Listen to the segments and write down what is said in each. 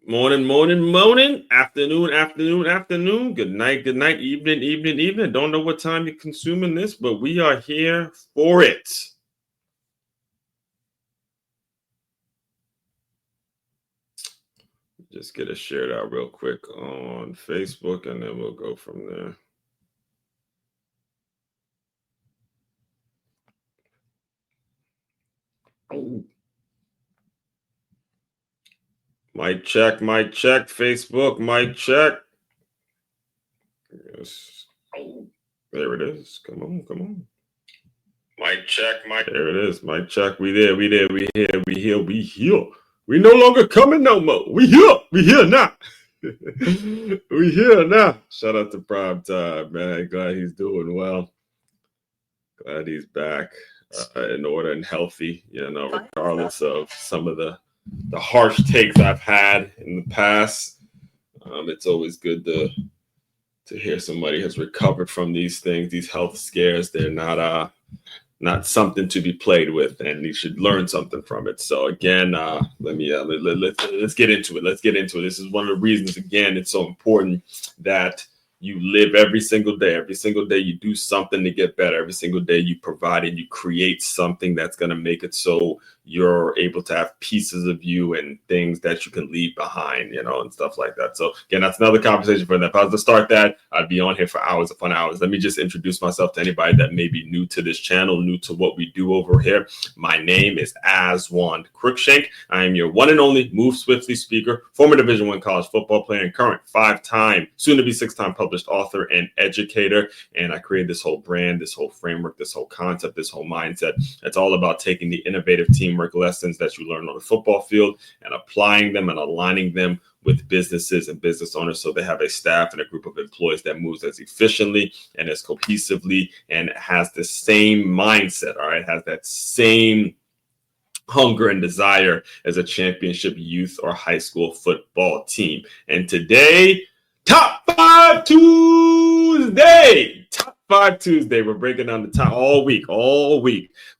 Morning, afternoon, good night, evening. Don't know what time you're consuming this, but we are here for it. Just get it shared out real quick on Facebook, and then we'll go from there. Oh. Mic check, Facebook, mic check. Yes. Oh, there it is. Come on. Mic check, there it is. Mic check. We there. We here. We no longer coming no more. We here now. We here now. Shout out to Prime Time, man. Glad he's doing well. Glad he's back in order and healthy, regardless of some of the harsh takes I've had in the past. It's always good to hear somebody has recovered from these things, these health scares. They're not something to be played with, and you should learn something from it. So again, let's get into it. This is one of the reasons, again, it's so important that you live every single day. Every single day you do something to get better. Every single day you provide and you create something that's going to make it so you're able to have pieces of you and things that you can leave behind, and stuff like that. So again, that's another conversation for that. If I was to start that, I'd be on here for hours upon hours. Let me just introduce myself to anybody that may be new to this channel, new to what we do over here. My name is Aswan Crookshank. I am your one and only Move Swiftly speaker, former Division I college football player, and current 5-time, soon to be 6-time published author and educator. And I created this whole brand, this whole framework, this whole concept, this whole mindset. It's all about taking the innovative teamwork lessons that you learn on the football field and applying them and aligning them with businesses and business owners so they have a staff and a group of employees that moves as efficiently and as cohesively and has the same mindset, all right, has that same hunger and desire as a championship youth or high school football team. And today, Top 5 Tuesday. Top 5 Tuesday. We're breaking down the top all week.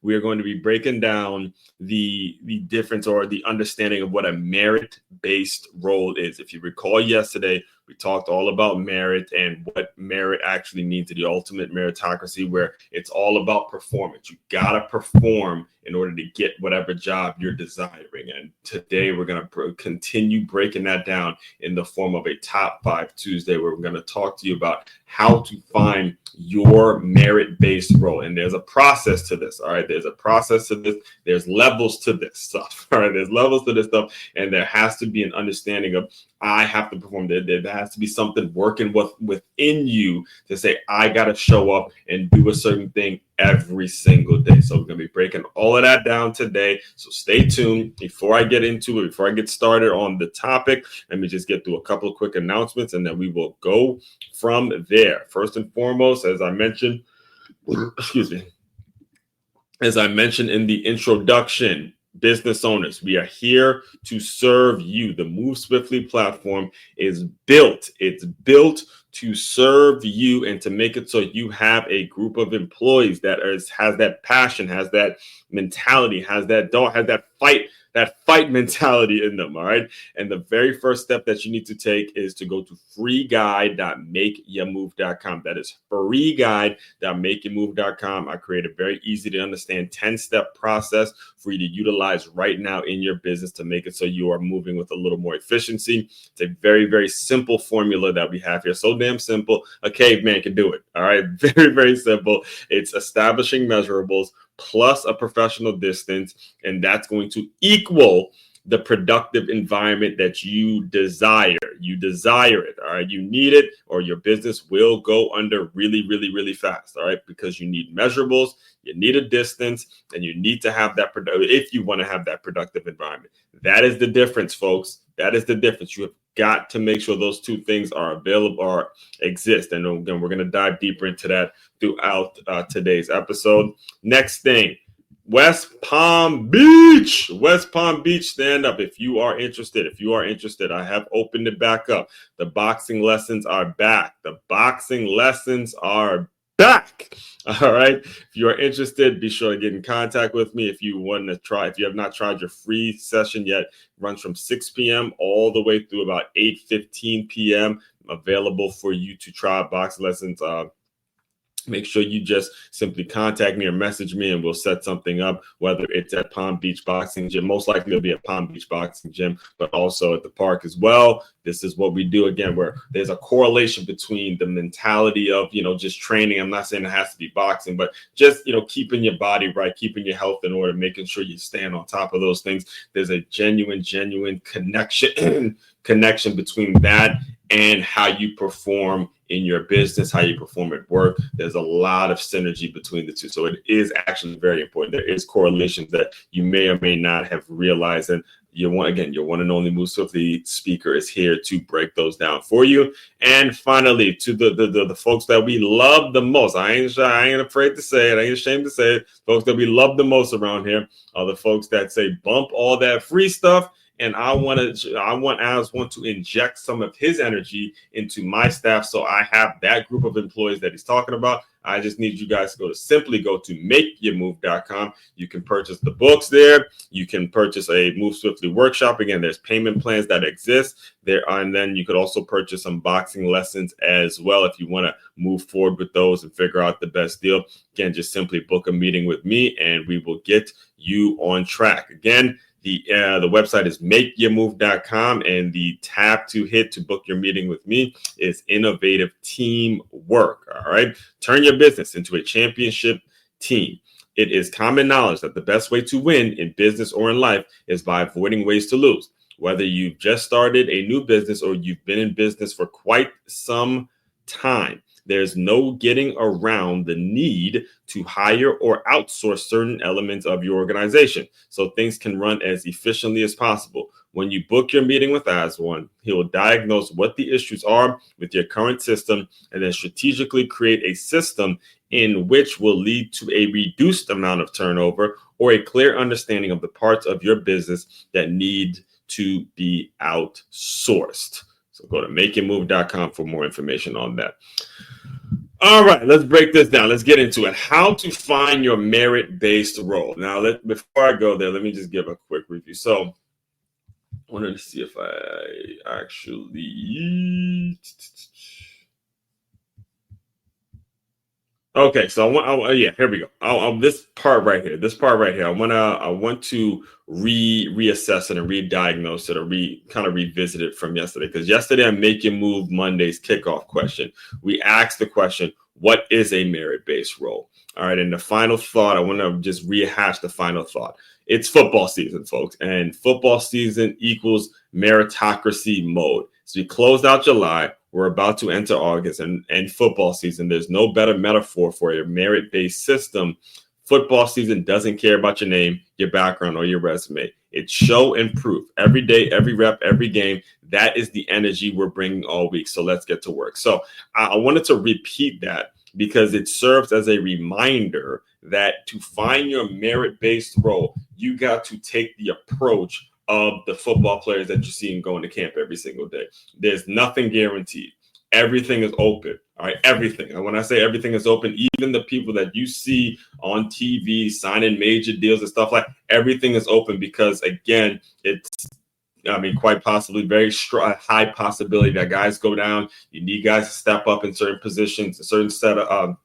We are going to be breaking down the difference or the understanding of what a merit-based role is. If you recall yesterday, we talked all about merit and what merit actually means to the ultimate meritocracy, where it's all about performance. You got to perform in order to get whatever job you're desiring. And today we're going to continue breaking that down in the form of a Top 5 Tuesday, where we're going to talk to you about how to find your merit-based role. And there's a process to this, all right? There's a process to this. There's levels to this stuff, all right? There's levels to this stuff, and there has to be an understanding of I have to perform. There has to be something working within you to say, I got to show up and do a certain thing every single day. So we're going to be breaking all of that down today. So stay tuned. Before I get into it, before I get started on the topic, let me just get through a couple of quick announcements, and then we will go from there. First and foremost, as I mentioned in the introduction, business owners, we are here to serve you. The Move Swiftly platform is built. It's built to serve you and to make it so you have a group of employees that has that passion, has that mentality, has that fight mentality in them. All right. And the very first step that you need to take is to go to freeguide.makeyourmove.com. That is freeguide.makeyourmove.com. I create a very easy to understand 10-step process for you to utilize right now in your business to make it so you are moving with a little more efficiency. It's a very, very simple formula that we have here. So damn simple. A caveman can do it. All right. Very, very simple. It's establishing measurables plus a professional distance, and that's going to equal the productive environment that you desire. You desire it, all right? You need it, or your business will go under really, really, really fast, all right? Because you need measurables, you need a distance, and you need to have that if you want to have that productive environment. That is the difference, folks. That is the difference. You have got to make sure those two things are available or exist. And again, we're going to dive deeper into that throughout today's episode. Next thing, West Palm Beach, stand up. If you are interested, I have opened it back up. The boxing lessons are back. back. All right. If you are interested, be sure to get in contact with me. If you want to try, if you have not tried your free session yet, it runs from 6 p.m. all the way through about 8:15 p.m. Available for you to try box lessons. Make sure you just simply contact me or message me and we'll set something up, whether it's at Palm Beach Boxing Gym. Most likely it'll be at Palm Beach Boxing Gym, but also at the park as well. This is what we do, again, where there's a correlation between the mentality of, just training. I'm not saying it has to be boxing, but just, keeping your body right, keeping your health in order, making sure you stand on top of those things. There's a genuine connection between that and how you perform in your business, how you perform at work. There's a lot of synergy between the two. So it is actually very important. There is correlations that you may or may not have realized. And your one and only Move Swiftly speaker is here to break those down for you. And finally, to the folks that we love the most, I ain't afraid to say it, I ain't ashamed to say it, folks that we love the most around here are the folks that say bump all that free stuff. And I want to inject some of his energy into my staff. So I have that group of employees that he's talking about. I just need you guys to simply go to makeyourmove.com. You can purchase the books there. You can purchase a Move Swiftly workshop. Again, there's payment plans that exist there. And then you could also purchase some boxing lessons as well if you want to move forward with those and figure out the best deal. Again, just simply book a meeting with me and we will get you on track. Again, the website is makeyourmove.com, and the tab to hit to book your meeting with me is innovative teamwork. All right. Turn your business into a championship team. It is common knowledge that the best way to win in business or in life is by avoiding ways to lose. Whether you've just started a new business or you've been in business for quite some time, there's no getting around the need to hire or outsource certain elements of your organization so things can run as efficiently as possible. When you book your meeting with Aswan, he will diagnose what the issues are with your current system and then strategically create a system in which will lead to a reduced amount of turnover or a clear understanding of the parts of your business that need to be outsourced. So go to makeyourmove.com for more information on that. All right, let's break this down. Let's get into it. How to find your merit-based role. Now, before I go there, let me just give a quick review. So I wanted to see if I actually... Okay, so here we go. This part right here, I want to reassess it and re-diagnose it or kind of revisit it from yesterday. Because yesterday on Make Your Move Monday's kickoff question, we asked the question, what is a merit-based role? All right, and the final thought, I want to just rehash the final thought. It's football season, folks, and football season equals meritocracy mode. So we closed out July. We're about to enter August and football season. There's no better metaphor for a merit-based system. Football season doesn't care about your name, your background, or your resume. It's show and proof. Every day, every rep, every game. That is the energy we're bringing all week. So let's get to work. So I wanted to repeat that because it serves as a reminder that to find your merit-based role, you got to take the approach of the football players that you see going to camp every single day. There's nothing guaranteed. Everything is open. All right, everything. And when I say everything is open, even the people that you see on TV signing major deals and stuff like everything is open because, again, it's quite possibly very high possibility that guys go down. You need guys to step up in certain positions, a certain set of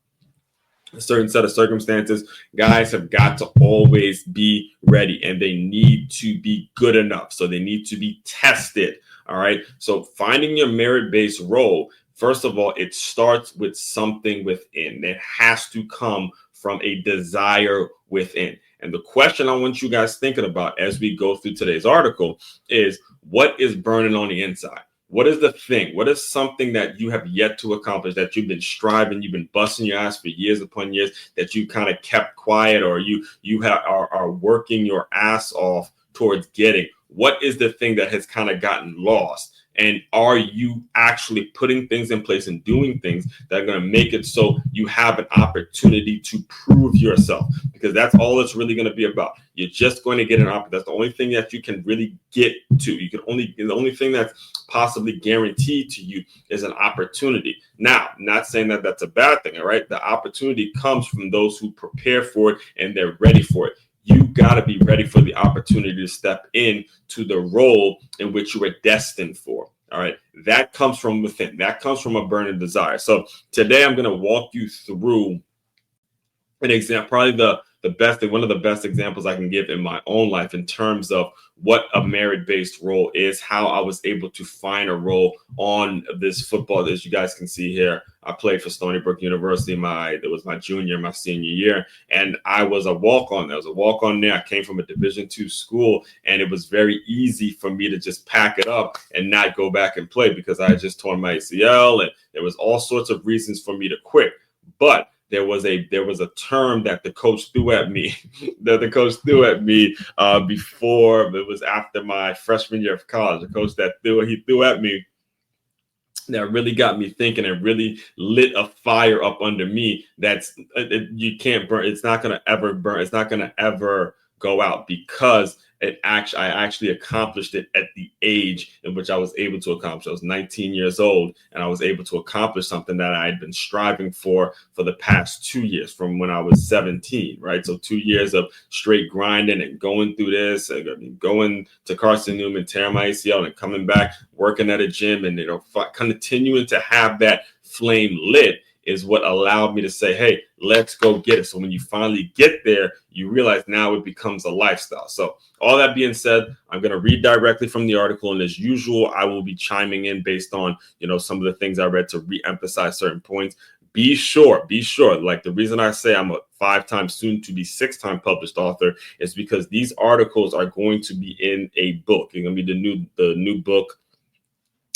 circumstances. Guys have got to always be ready and they need to be good enough. So they need to be tested. All right. So finding your merit-based role, first of all, it starts with something within. It has to come from a desire within. And the question I want you guys thinking about as we go through today's article is, what is burning on the inside? What is the thing? What is something that you have yet to accomplish, that you've been striving, you've been busting your ass for years upon years, that you kind of kept quiet, or you are working your ass off towards getting? What is the thing that has kind of gotten lost? And are you actually putting things in place and doing things that are going to make it so you have an opportunity to prove yourself? Because that's all it's really going to be about. You're just going to get an opportunity. That's the only thing that you can really get to. The only thing that's possibly guaranteed to you is an opportunity. Now, not saying that that's a bad thing, all right? The opportunity comes from those who prepare for it and they're ready for it. You got to be ready for the opportunity to step into the role in which you were destined for. All right. That comes from within. That comes from a burning desire. So today I'm going to walk you through an example, probably one of the best examples I can give in my own life in terms of what a merit-based role is, how I was able to find a role on this football. As you guys can see here, I played for Stony Brook University. It was my senior year, and I was a walk-on. There was a walk-on there. I came from a Division II school, and it was very easy for me to just pack it up and not go back and play because I had just torn my ACL, and there was all sorts of reasons for me to quit. But there was a term that the coach threw at me before it was after my freshman year of college. The coach that threw at me that really got me thinking and really lit a fire up under me. You can't burn. It's not going to ever burn. It's not going to ever go out because I actually accomplished it at the age in which I was able to accomplish. I was 19 years old, and I was able to accomplish something that I had been striving for the past 2 years from when I was 17, right? So 2 years of straight grinding and going through this, and going to Carson Newman, tearing my ACL, and coming back, working at a gym, and continuing to have that flame lit is what allowed me to say, hey, let's go get it. So when you finally get there, you realize now it becomes a lifestyle. So all that being said, I'm going to read directly from the article. And as usual, I will be chiming in based on, some of the things I read to re-emphasize certain points. Be sure, like the reason I say I'm a 5-time, soon to be 6-time published author is because these articles are going to be in a book. It's going to be the new book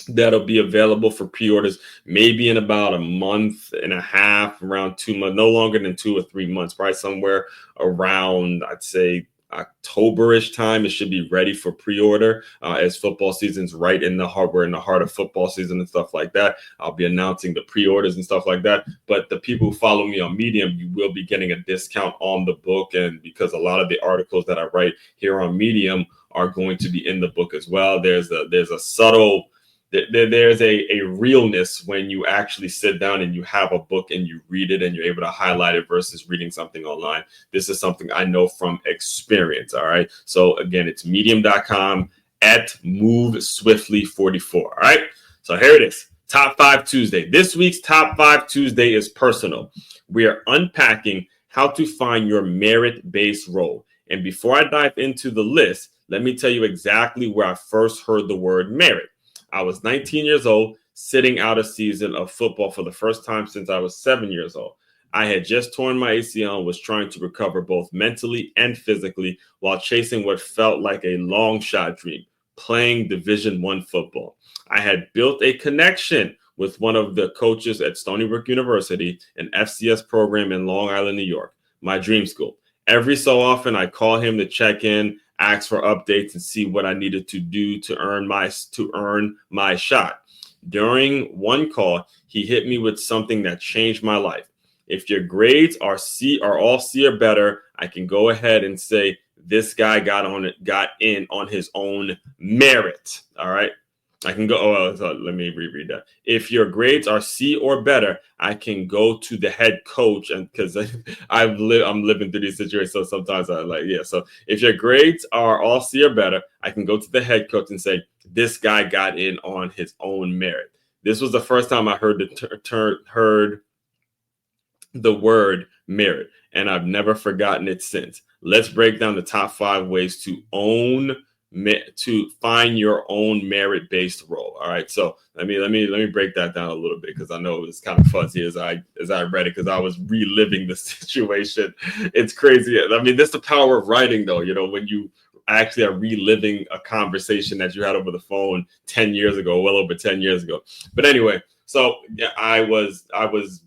that'll be available for pre-orders maybe in about a month and a half, around 2 months, no longer than 2 or 3 months, probably somewhere around, I'd say, October-ish time. It should be ready for pre-order as football season's right in the heart. We're in the heart of football season and stuff like that. I'll be announcing the pre-orders and stuff like that. But the people who follow me on Medium, you will be getting a discount on the book. And because a lot of the articles that I write here on Medium are going to be in the book as well. There's a subtle there's a realness when you actually sit down and you have a book and you read it and you're able to highlight it versus reading something online. This is something I know from experience. All right. So again, it's medium.com @MoveSwiftly44. All right. So here it is. Top 5 Tuesday. This week's Top 5 Tuesday is personal. We are unpacking how to find your merit-based role. And before I dive into the list, let me tell you exactly where I first heard the word merit. I was 19 years old, sitting out a season of football for the first time since I was 7 years old. I had just torn my ACL and was trying to recover both mentally and physically while chasing what felt like a long shot dream, playing Division I football. I had built a connection with one of the coaches at Stony Brook University, an FCS program in Long Island, New York, my dream school. Every so often, I call him to check in, ask for updates, and see what I needed to do to earn my shot. During one call, he hit me with something that changed my life. If your grades are all C or better, I can go ahead and say this guy got in on his own merit. All right. I can go. Let me reread that. If your grades are C or better, I can go to the head coach, and because I'm living through these situations, so sometimes So if your grades are all C or better, I can go to the head coach and say this guy got in on his own merit. This was the first time I heard the word merit, and I've never forgotten it since. Let's break down the top 5 ways to find your own merit-based role. All right. So let me break that down a little bit because I know it was kind of fuzzy as I read it because I was reliving the situation. It's crazy. I mean, that's the power of writing though, when you actually are reliving a conversation that you had over the phone 10 years ago, well over 10 years ago. But anyway, so yeah, I was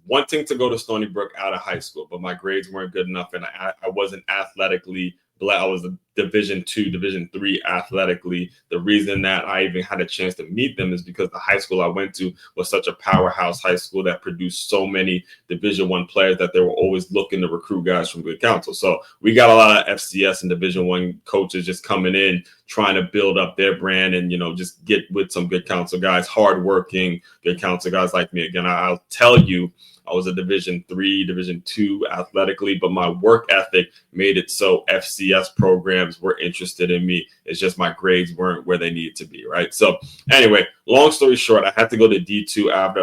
wanting to go to Stony Brook out of high school, but my grades weren't good enough and I wasn't athletically I was Division II, Division III athletically. The reason that I even had a chance to meet them is because the high school I went to was such a powerhouse high school that produced so many Division I players that they were always looking to recruit guys from good counsel. So we got a lot of FCS and Division I coaches just coming in, trying to build up their brand and, just get with some good counsel guys, hardworking, good counsel guys like me. Again, I'll tell you, I was a Division III, Division II athletically, but my work ethic made it so FCS programs were interested in me. It's just my grades weren't where they needed to be, right? So anyway, long story short, I had to go to D2 out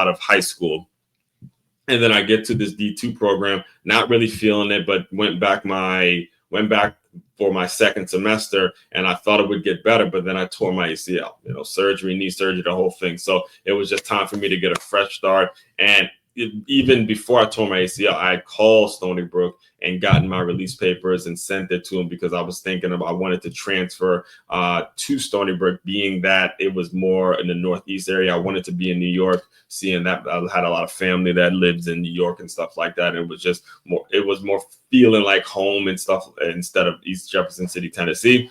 of high school. And then I get to this D2 program, not really feeling it, but went back for my second semester, and I thought it would get better, but then I tore my ACL, surgery, knee surgery, the whole thing. So it was just time for me to get a fresh start. And even before I tore my ACL, I had called Stony Brook and gotten my release papers and sent it to them because I was thinking I wanted to transfer to Stony Brook, being that it was more in the Northeast area. I wanted to be in New York, seeing that I had a lot of family that lives in New York and stuff like that. And it was more feeling like home and stuff instead of East Jefferson City, Tennessee.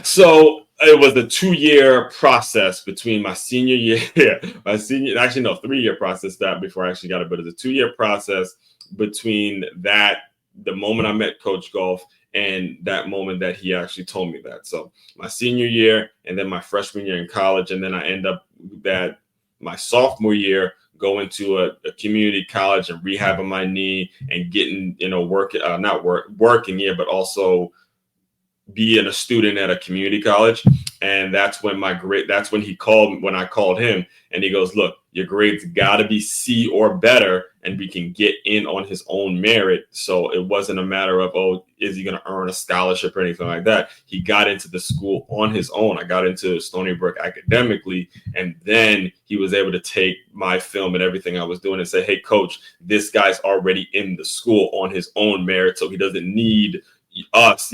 So it was a 2-year process between my senior year, 3-year process that before I actually got it, but it's a 2-year process between the moment I met Coach Golf and that moment that he actually told me that. So my senior year and then my freshman year in college. And then I end up that my sophomore year going to a community college and rehabbing my knee and getting, working, but also being a student at a community college. And that's when when I called him and he goes, look, your grades got to be C or better and we can get in on his own merit. So it wasn't a matter of, is he going to earn a scholarship or anything like that? He got into the school on his own. I got into Stony Brook academically, and then he was able to take my film and everything I was doing and say, hey, coach, this guy's already in the school on his own merit. So he doesn't need us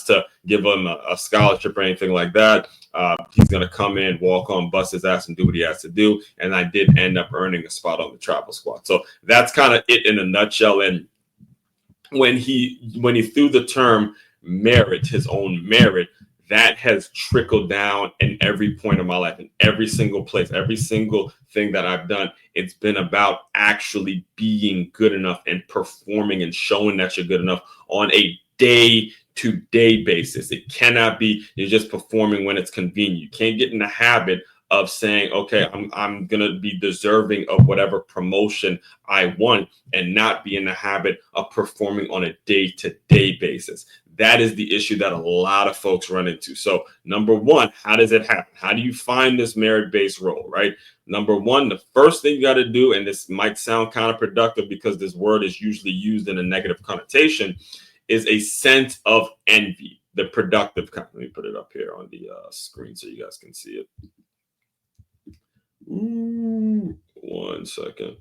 to give him a scholarship or anything like that. He's going to come in, walk on, bust his ass, and do what he has to do. And I did end up earning a spot on the travel squad. So that's kind of it in a nutshell. And when he threw the term merit, his own merit, that has trickled down in every point of my life, in every single place, every single thing that I've done. It's been about actually being good enough and performing and showing that you're good enough on a day-to-day basis. It cannot be you're just performing when it's convenient. You can't get in the habit of saying, okay, I'm going to be deserving of whatever promotion I want and not be in the habit of performing on a day-to-day basis. That is the issue that a lot of folks run into. So number one, how does it happen? How do you find this merit-based role, right? Number one, the first thing you got to do, and this might sound counterproductive because this word is usually used in a negative connotation, is a sense of envy, the productive kind. Let me put it up here on the screen so you guys can see it. Ooh, 1 second.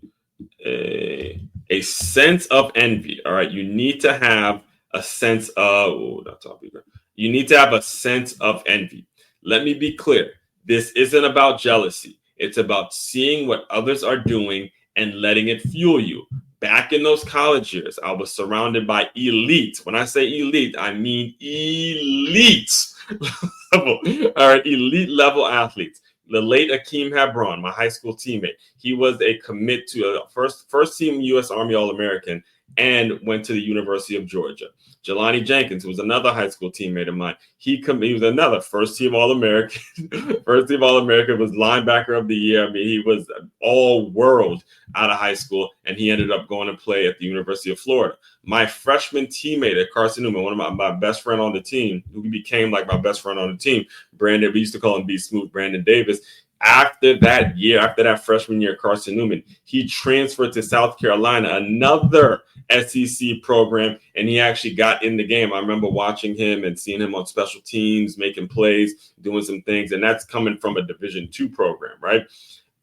A sense of envy. All right, you need to have a sense of, you need to have a sense of envy. Let me be clear. This isn't about jealousy. It's about seeing what others are doing and letting it fuel you. Back in those college years, I was surrounded by elites. When I say elite, I mean elite level. All right, elite level athletes. The late Akeem Habron, my high school teammate, he was a commit to a first team U.S. Army All-American and went to the University of Georgia. Jelani Jenkins, who was another high school teammate of mine, he was another first team All-American. First team All-American, was linebacker of the year. I mean, he was all world out of high school, and he ended up going to play at the University of Florida. My freshman teammate at Carson Newman, one of my best friend on the team, who became like my best friend on the team, Brandon, we used to call him B Smooth, Brandon Davis. After that freshman year, Carson Newman, he transferred to South Carolina, another SEC program, and he actually got in the game. I remember watching him and seeing him on special teams, making plays, doing some things, and that's coming from a Division II program, right?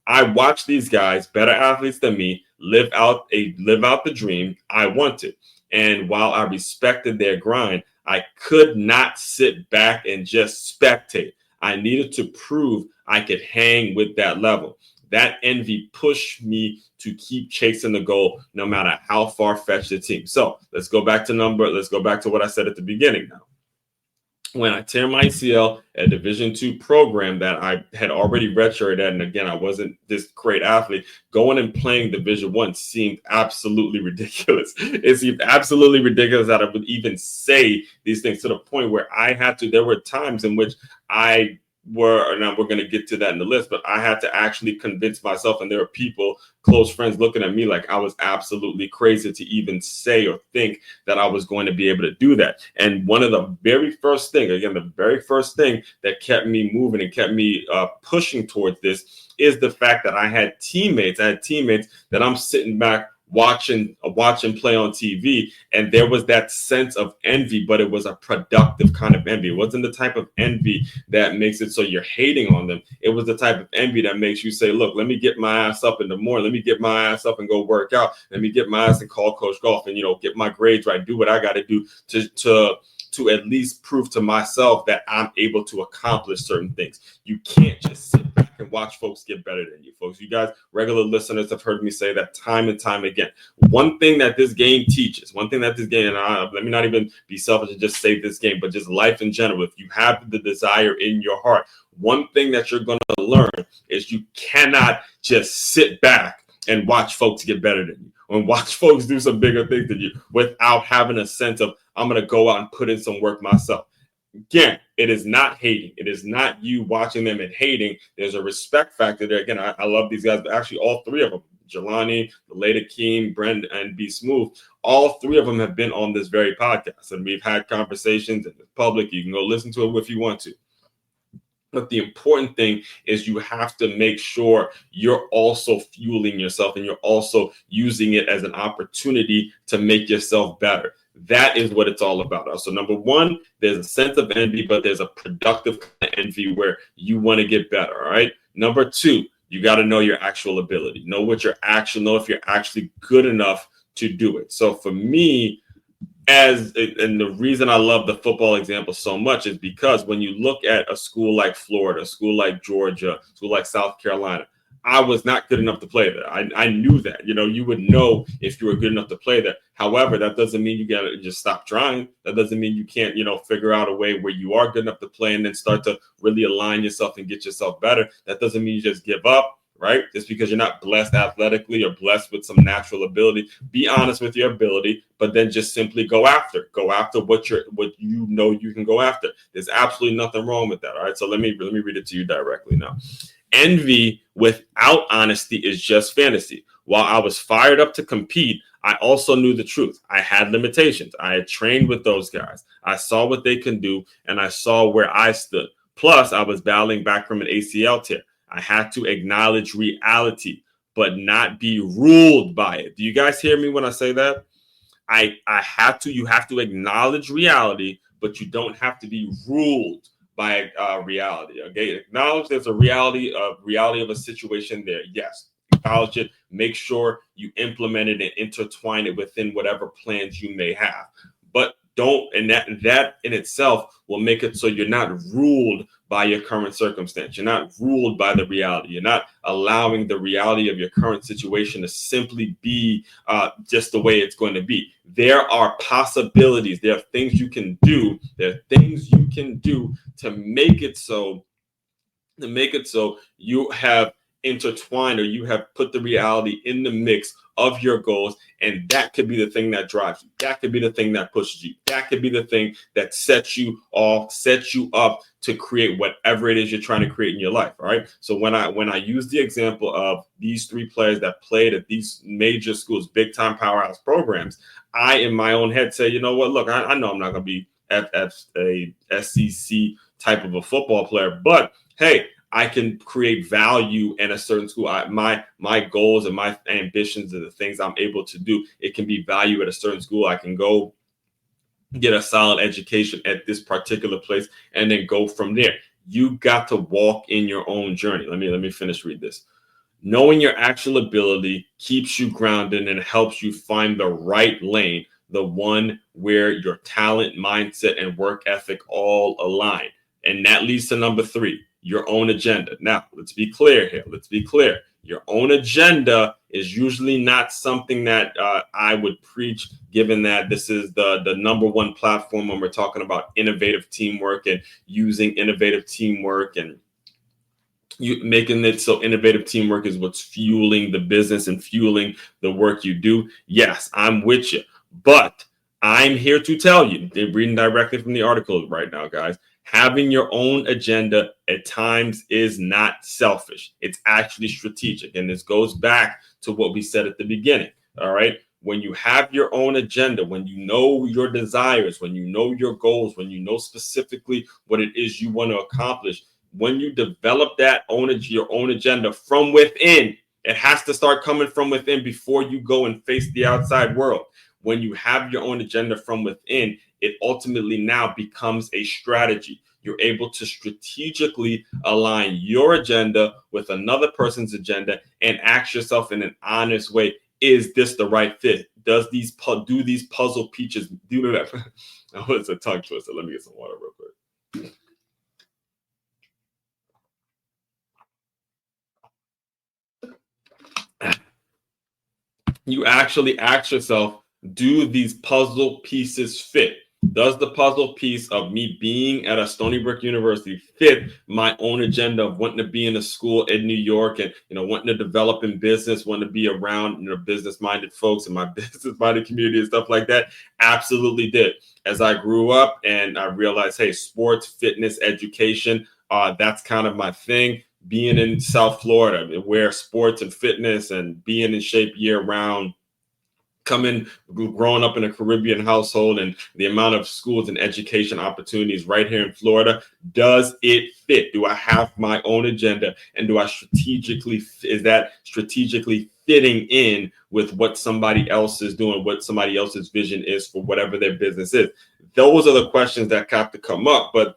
I watched these guys, better athletes than me, live out the dream I wanted. And while I respected their grind, I could not sit back and just spectate. I needed to prove I could hang with that level. that envy pushed me to keep chasing the goal no matter how far-fetched the team. So let's go back to what I said at the beginning now. When I tear my ACL at Division II program that I had already redshirted at, and again, I wasn't this great athlete, going and playing Division I seemed absolutely ridiculous. It seemed absolutely ridiculous that I would even say these things, to the point where there were times in which we're going to get to that in the list, but I had to actually convince myself, and there were people, close friends, looking at me like I was absolutely crazy to even say or think that I was going to be able to do that. And one of the very first thing that kept me moving and kept me pushing towards this is the fact that I had teammates that I'm sitting back watching play on TV, and there was that sense of envy, but it was a productive kind of envy. It wasn't the type of envy that makes it so you're hating on them. It was the type of envy that makes you say, look, let me get my ass up in the morning. Let me get my ass up and go work out. Let me get my ass and call Coach Golf and, get my grades right, do what I got to do to at least prove to myself that I'm able to accomplish certain things. You can't just sit back and watch folks get better than you, folks. You guys, regular listeners, have heard me say that time and time again. One thing that this game teaches, and let me not even be selfish and just say this game, but just life in general. If you have the desire in your heart, one thing that you're going to learn is you cannot just sit back and watch folks get better than you, and watch folks do some bigger things than you without having a sense of, I'm going to go out and put in some work myself. Again, it is not hating. It is not you watching them and hating. There's a respect factor there. Again, I love these guys, but actually all three of them, Jelani, Leda Keem, Brent, and B Smooth, all three of them have been on this very podcast, and we've had conversations in the public. You can go listen to it if you want to. But the important thing is you have to make sure you're also fueling yourself and you're also using it as an opportunity to make yourself better. That is what it's all about. So number one, there's a sense of envy, but there's a productive kind of envy where you want to get better. All right. Number two, you got to know your actual ability. Know if you're actually good enough to do it. So for me, and the reason I love the football example so much is because when you look at a school like Florida, a school like Georgia, a school like South Carolina, I was not good enough to play there. I knew that. You would know if you were good enough to play there. However, that doesn't mean you got to just stop trying. That doesn't mean you can't, figure out a way where you are good enough to play and then start to really align yourself and get yourself better. That doesn't mean you just give up. Right? Just because you're not blessed athletically or blessed with some natural ability, be honest with your ability, but then just simply go after what you can go after. There's absolutely nothing wrong with that. All right. So let me read it to you directly now. Envy without honesty is just fantasy. While I was fired up to compete, I also knew the truth. I had limitations. I had trained with those guys. I saw what they can do, and I saw where I stood. Plus, I was battling back from an ACL tear. I had to acknowledge reality, but not be ruled by it. Do you guys hear me when I say that? You have to acknowledge reality, but you don't have to be ruled by reality. Okay, acknowledge there's a reality of a situation there. Yes, acknowledge it. Make sure you implement it and intertwine it within whatever plans you may have. But that in itself will make it so you're not ruled by your current circumstance. You're not ruled by the reality. You're not allowing the reality of your current situation to simply be just the way it's going to be. There are possibilities. There are things you can do. There are things you can do to make it so you have intertwined, or you have put the reality in the mix of your goals, and that could be the thing that drives you. That could be the thing that pushes you. That could be the thing that sets you up to create whatever it is you're trying to create in your life. All right. So when I use the example of these three players that played at these major schools, big time powerhouse programs, I in my own head say, you know what? Look, I know I'm not going to be at a SEC type of a football player, but hey, I can create value in a certain school. My goals and my ambitions and the things I'm able to do, it can be value at a certain school. I can go get a solid education at this particular place and then go from there. You got to walk in your own journey. Let me finish read this. Knowing your actual ability keeps you grounded and helps you find the right lane, the one where your talent, mindset, and work ethic all align. And that leads to number 3. Your own agenda. Now, let's be clear here. Your own agenda is usually not something that I would preach, given that this is the number one platform when we're talking about innovative teamwork and using innovative teamwork and you making it so innovative teamwork is what's fueling the business and fueling the work you do. Yes, I'm with you, but I'm here to tell you, they're reading directly from the article right now, guys. Having your own agenda at times is not selfish. It's actually strategic. And this goes back to what we said at the beginning. All right. When you have your own agenda, when you know your desires, when you know your goals, when you know specifically what it is you want to accomplish, when you develop your own agenda from within, it has to start coming from within before you go and face the outside world. When you have your own agenda from within, it ultimately now becomes a strategy. You're able to strategically align your agenda with another person's agenda and ask yourself in an honest way, is this the right fit? Do these puzzle pieces do that? Oh, it's a tongue twister. Let me get some water real quick. You actually ask yourself, do these puzzle pieces fit? Does the puzzle piece of me being at a Stony Brook University fit my own agenda of wanting to be in a school in New York and, wanting to develop in business, wanting to be around, business-minded folks in my business-minded community and stuff like that? Absolutely did. As I grew up and I realized, hey, sports, fitness, education, that's kind of my thing. Being in South Florida, where sports and fitness and being in shape year round, growing up in a Caribbean household and the amount of schools and education opportunities right here in Florida, does it fit? Do I have my own agenda? And is that strategically fitting in with what somebody else is doing, what somebody else's vision is for whatever their business is? Those are the questions that have to come up. But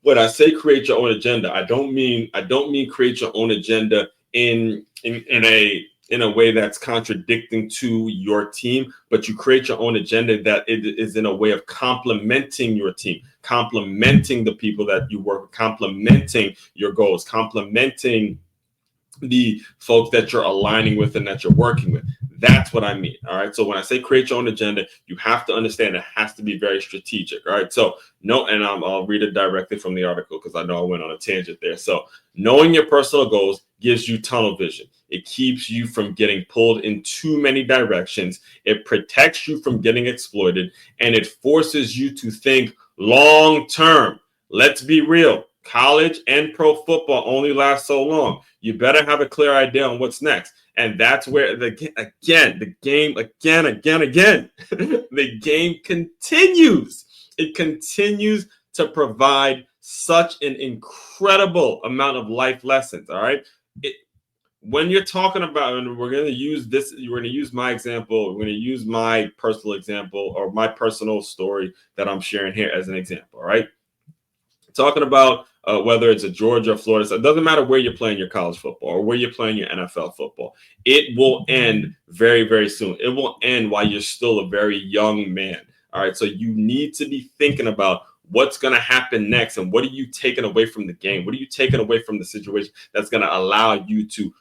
when I say create your own agenda, I don't mean create your own agenda in a way that's contradicting to your team, but you create your own agenda that it is in a way of complementing your team, complementing the people that you work with, complementing your goals, complementing the folks that you're aligning with and that you're working with. That's what I mean. All right. So when I say create your own agenda, you have to understand it has to be very strategic. All right. So I'll read it directly from the article because I know I went on a tangent there. So knowing your personal goals gives you tunnel vision. It keeps you from getting pulled in too many directions. It protects you from getting exploited, and it forces you to think long term. Let's be real. College and pro football only last so long. You better have a clear idea on what's next. And that's where the game continues. It continues to provide such an incredible amount of life lessons. All right. When you're talking about, and we're going to use this, you're going to use my example, we're going to use my personal example or my personal story that I'm sharing here as an example. All right. Talking about whether it's a Georgia or Florida, so it doesn't matter where you're playing your college football or where you're playing your NFL football. It will end very, very soon. It will end while you're still a very young man. All right. So you need to be thinking about what's going to happen next and what are you taking away from the game? What are you taking away from the situation that's going to allow you to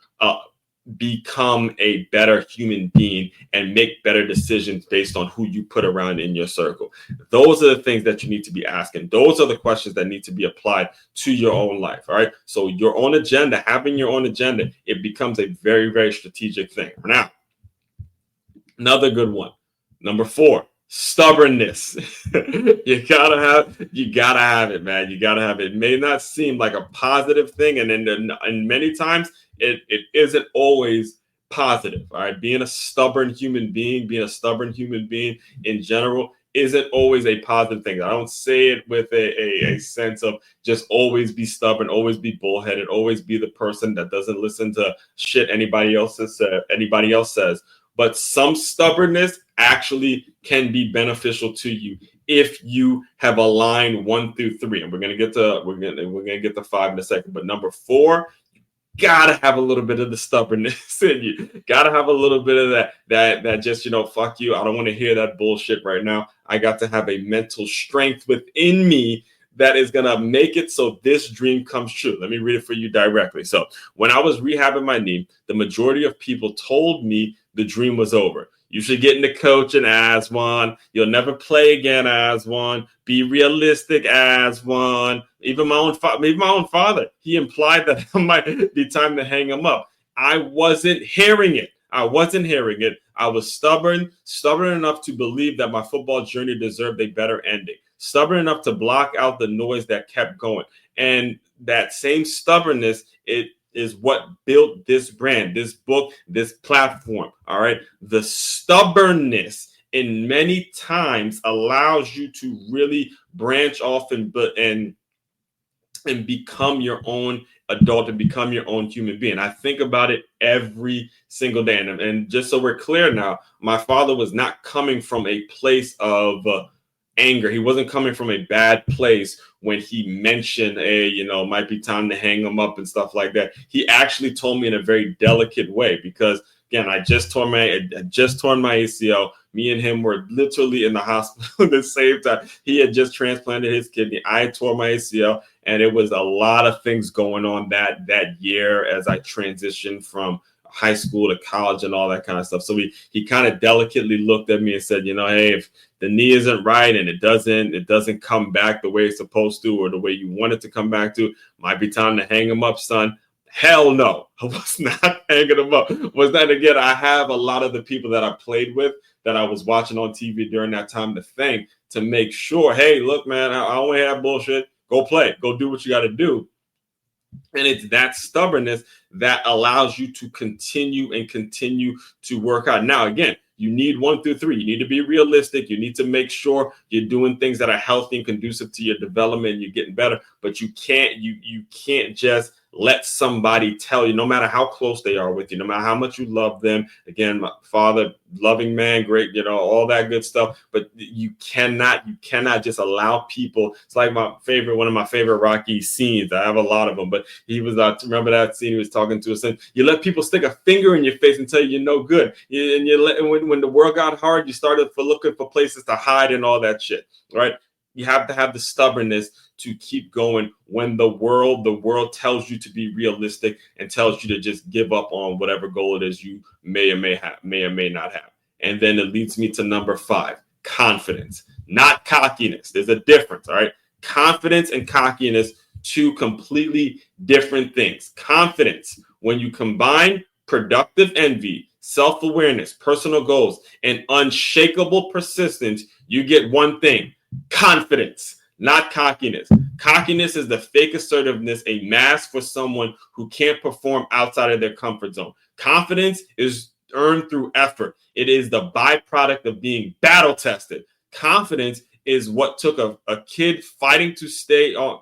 become a better human being and make better decisions based on who you put around in your circle? Those are the things that you need to be asking. Those are the questions that need to be applied to your own life. All right. So your own agenda, having your own agenda, it becomes a very, very strategic thing. Now, another good one. Number 4, stubbornness. you gotta have it, man. You gotta have it. It may not seem like a positive thing, and many times it isn't always positive. All right, being a stubborn human being in general isn't always a positive thing. I don't say it with a sense of just always be stubborn, always be bullheaded, always be the person that doesn't listen to shit anybody else says. But some stubbornness actually can be beneficial to you if you have aligned 1 through 3. And we're gonna get to 5 in a second. But number 4, you gotta have a little bit of the stubbornness in you. Gotta have a little bit of that just fuck you. I don't want to hear that bullshit right now. I got to have a mental strength within me that is going to make it so this dream comes true. Let me read it for you directly. So when I was rehabbing my knee, the majority of people told me the dream was over. You should get into coaching as one. You'll never play again as one. Be realistic as one. Even my own father, he implied that it might be time to hang him up. I wasn't hearing it. I was stubborn enough to believe that my football journey deserved a better ending. Stubborn enough to block out the noise that kept going. And that same stubbornness, it is what built this brand, this book, this platform. All right. The stubbornness in many times allows you to really branch off and become your own adult and become your own human being. I think about it every single day. And just so we're clear now, my father was not coming from a place of anger. He wasn't coming from a bad place when he mentioned, hey, it might be time to hang him up and stuff like that. He actually told me in a very delicate way because, again, I just torn my ACL. Me and him were literally in the hospital at the same time. He had just transplanted his kidney. I tore my ACL, and it was a lot of things going on that year as I transitioned from high school to college and all that kind of stuff. So he kind of delicately looked at me and said, hey, if the knee isn't right and it doesn't come back the way it's supposed to or the way you want it to come back to, might be time to hang him up, son. Hell no, I was not hanging him up. Was that, again, I have a lot of the people that I played with that I was watching on TV during that time to thank to make sure, hey, look, man, I don't have bullshit. Go play. Go do what you got to do. And it's that stubbornness that allows you to continue to work out. Now, again, you need 1 through 3. You need to be realistic. You need to make sure you're doing things that are healthy and conducive to your development. And you're getting better, but you can't just let somebody tell you, no matter how close they are with you, no matter how much you love them. Again, my father, loving man, great, all that good stuff. But you cannot just allow people. It's like one of my favorite Rocky scenes. I have a lot of them, but he was remember that scene he was talking to us. And you let people stick a finger in your face and tell you you're no good. When the world got hard, you started looking for places to hide and all that shit, right? You have to have the stubbornness to keep going when the world tells you to be realistic and tells you to just give up on whatever goal it is you may or may not have. And then it leads me to number 5, confidence, not cockiness. There's a difference, all right? Confidence and cockiness, 2 completely different things. Confidence, when you combine productive envy, self-awareness, personal goals, and unshakable persistence, you get one thing: confidence, not cockiness. Cockiness is the fake assertiveness, a mask for someone who can't perform outside of their comfort zone. Confidence is earned through effort. It is the byproduct of being battle tested. Confidence is what took a kid fighting to stay on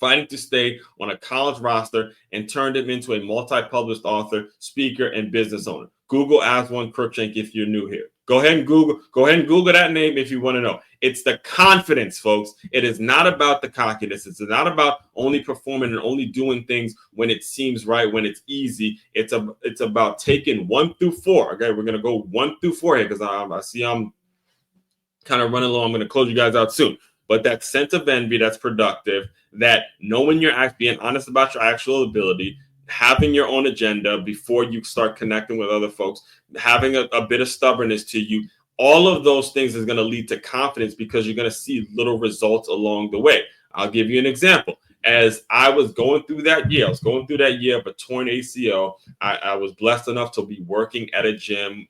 a college roster and turned him into a multi-published author, speaker, and business owner. Google Aswan Cruikshank if you're new here. Go ahead and Google that name if you want to know. It's the confidence, folks. It is not about the cockiness. It's not about only performing and only doing things when it seems right, when it's easy. It's about taking 1 through 4. Okay, we're gonna go 1 through 4 here because I see I'm kind of running low. I'm gonna close you guys out soon. But that sense of envy that's productive, that knowing being honest about your actual ability, having your own agenda before you start connecting with other folks, having a bit of stubbornness to you, all of those things is going to lead to confidence because you're going to see little results along the way. I'll give you an example. As I was going through that year of a torn ACL, I was blessed enough to be working at a gym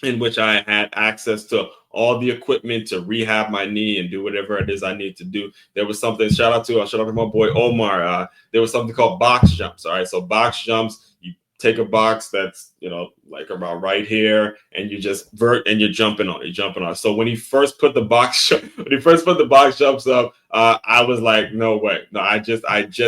in which I had access to all the equipment to rehab my knee and do whatever it is I need to do. There was something, shout out to my boy Omar. There was something called box jumps. All right. So box jumps, you take a box that's, like about right here, and you just vert and you're jumping on it. So when he first put the box jumps up, I was like, no way. No, I just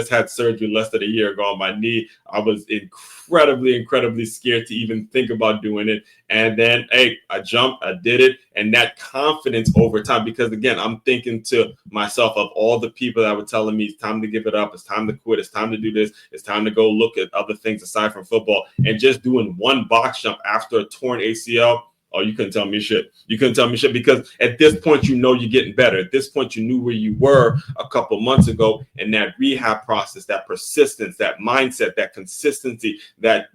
had surgery less than a year ago on my knee. I was incredibly scared to even think about doing it. And then, hey, I jumped, I did it. And that confidence over time, because again, I'm thinking to myself of all the people that were telling me it's time to give it up. It's time to quit. It's time to do this. It's time to go look at other things aside from football. And just doing one box jump after a torn ACL, Oh, you couldn't tell me shit. You couldn't tell me shit because at this point, you know you're getting better. At this point, you knew where you were a couple months ago, and that rehab process, that persistence, that mindset, that consistency, that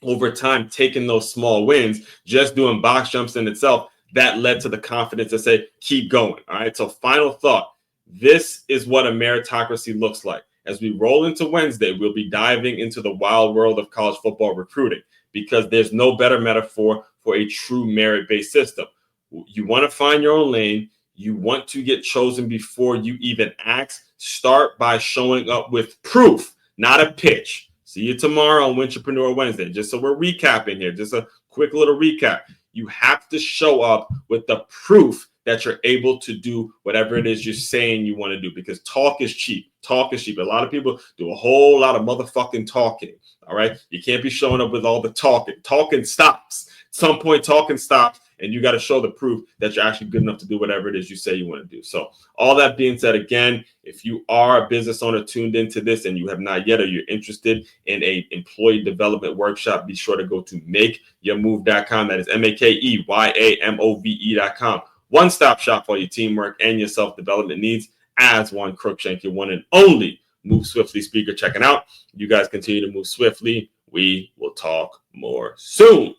over time taking those small wins, just doing box jumps in itself, that led to the confidence to say, keep going. All right. So final thought. This is what a meritocracy looks like. As we roll into Wednesday, we'll be diving into the wild world of college football recruiting, because there's no better metaphor for a true merit-based system. You want to find your own lane. You want to get chosen before you even ask. Start by showing up with proof, not a pitch. See you tomorrow on Wintrepreneur Wednesday. Just so we're recapping here, just a quick little recap. You have to show up with the proof that you're able to do whatever it is you're saying you want to do, because talk is cheap. Talk is cheap. A lot of people do a whole lot of motherfucking talking. All right. You can't be showing up with all the talking. Talking stops. At some point, talking stops, and you got to show the proof that you're actually good enough to do whatever it is you say you want to do. So all that being said, again, if you are a business owner tuned into this and you have not yet, or you're interested in a employee development workshop, be sure to go to makeyourmove.com. That is MakeYamove.com. One-stop shop for your teamwork and your self-development needs. As one Crookshank, your one and only Move Swiftly speaker checking out. You guys continue to move swiftly. We will talk more soon.